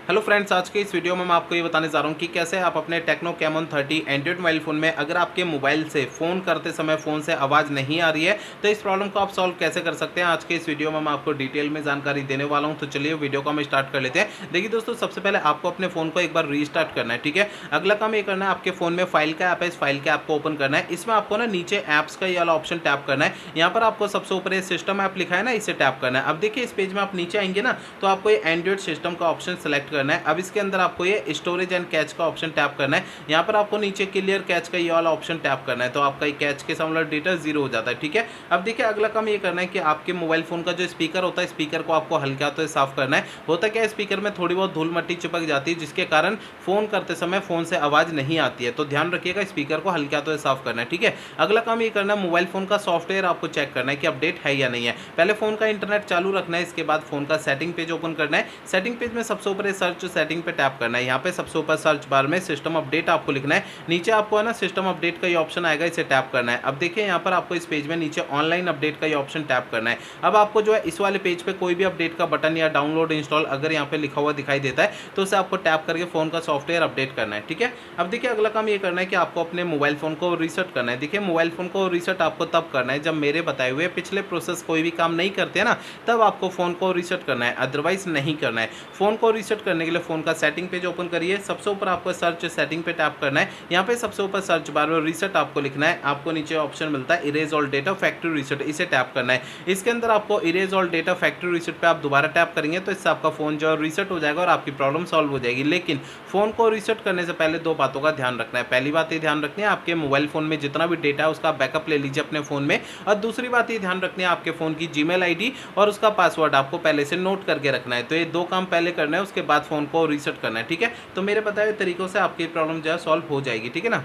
Hello friends, आज के इस वीडियो में मैं आपको ये बताने जा रहा हूँ कि कैसे आप अपने techno Camon 30 Android mobile phone में अगर आपके मोबाइल से फ़ोन करते समय फ़ोन से आवाज़ नहीं आ रही है तो इस प्रॉब्लम को आप सॉल्व कैसे कर सकते हैं। आज के इस वीडियो में मैं आपको डिटेल में जानकारी देने वाला हूँ। तो चलिए वीडियो को हम स्टार्ट कर लेते हैं। देखिए दोस्तों, सबसे पहले आपको अपने फ़ोन को एक बार रीस्टार्ट करना है, ठीक है। अगला काम ये करना है, आपके फ़ोन में फाइल का ऐप है, इस फाइल के ऐप को ओपन करना है। इसमें आपको ना नीचे ऐप्स का ये वाला ऑप्शन टैप करना है। यहाँ पर आपको सबसे ऊपर ये सिस्टम ऐप लिखा है ना, इसे टैप करना है। अब देखिए इस पेज में आप नीचे आएंगे ना, तो आपको ये एंड्रॉइड सिस्टम का ऑप्शन सेलेक्ट करना है। अब इसके अंदर आपको ये स्टोरेज एंड कैच का ऑप्शन टैप करना है। यहाँ पर आपको नीचे क्लियर कैच का ये वाला ऑप्शन टैप करना है, तो आपका ये कैच के सामने डेटा जीरो हो जाता है, ठीक है। अब देखिए अगला काम ये करना है कि आपके मोबाइल फोन का जो स्पीकर होता है, स्पीकर को आपको हल्के हाथों से साफ करना है। होता क्या है, स्पीकर में थोड़ी बहुत धूल मट्टी चिपक जाती है, जिसके कारण फोन करते समय फोन से आवाज नहीं आती है। तो ध्यान रखिएगा, स्पीकर को हल्के हाथों से साफ करना है, ठीक है। अगला काम ये करना है, मोबाइल फोन का सॉफ्टवेयर आपको चेक करना है कि अपडेट है या नहीं है। पहले फोन का इंटरनेट चालू रखना है, इसके बाद फोन का सेटिंग पेज ओपन करना है। सेटिंग पेज में सबसे ऊपर सर्च सेटिंग पे टैप करना है। यहाँ पे सबसे ऊपर सर्च बार में सिस्टम अपडेट आपको लिखना है। नीचे आपको है ना सिस्टम अपडेट का ये ऑप्शन आएगा, इसे टैप करना है। अब देखिए यहाँ पर आपको इस पेज में नीचे ऑनलाइन अपडेट का ये ऑप्शन टैप करना है। अब आपको जो है इस वाले पेज पे कोई भी अपडेट का बटन या डाउनलोड इंस्टॉल अगर यहाँ पे लिखा हुआ दिखाई देता है तो उसे आपको टैप करके फोन का सॉफ्टवेयर अपडेट करना है, ठीक है। अब देखिए अगला काम ये करना है कि आपको अपने मोबाइल फोन को रीसेट करना है। देखिए मोबाइल फोन को रीसेट आपको तब करना है जब मेरे बताए हुए पिछले प्रोसेस कोई भी काम नहीं करते हैं ना, तब आपको फोन को रीसेट करना है, अदरवाइज नहीं करना है। फोन को रीसेट करने के लिए फोन का सेटिंग पेज ओपन करिए। सबसे ऊपर आपको सर्च सेटिंग पे टैप करना है। यहाँ पे सबसे ऊपर सर्च बार में रीसेट आपको लिखना है। आपको नीचे ऑप्शन मिलता है erase all data factory reset, इसे टैप करना है। इसके अंदर आपको erase all data factory reset पे आप दोबारा टैप करेंगे तो इससे आपका फोन जो है रीसेट हो जाएगा और आपकी प्रॉब्लम सॉल्व हो जाएगी। लेकिन फोन को रीसेट करने से पहले दो बातों का ध्यान रखना है। पहली बात ये ध्यान रखनी है, आपके मोबाइल फोन में जितना भी डेटा है उसका बैकअप ले लीजिए अपने फोन में। और दूसरी बात ये ध्यान रखनी है, आपके फोन की जीमेल आईडी और उसका पासवर्ड आपको पहले से नोट करके रखना है। तो ये दो काम पहले करना है, उसके बाद फोन को रीसेट करना है, ठीक है। तो मेरे बताए हुए तरीकों से आपकी प्रॉब्लम जो है सॉल्व हो जाएगी, ठीक है ना।